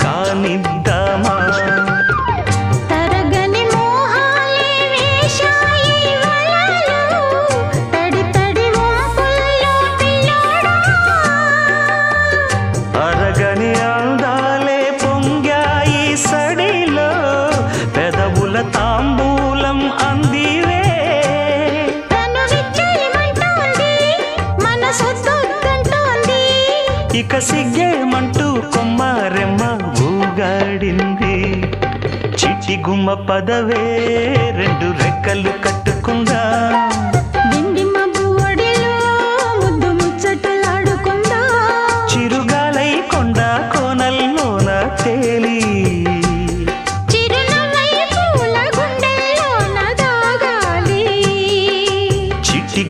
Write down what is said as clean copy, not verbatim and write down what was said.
కానిద్దామా తరగని మోహాలే వేశాయి వలలు తడి తడి వంపుల్లో పిల్లోడా అరగని అందాలే పొంగాయి సడిలో పెదవుల తాంబూలం అందివే తను విచ్చేయమంటోంది మనసొద్దంటోంది ఇక సిగ్గేమంటూ కొమ్మారెమ్మ ఊగాడింది చిట్టి గుమ్మ పదవే రెండు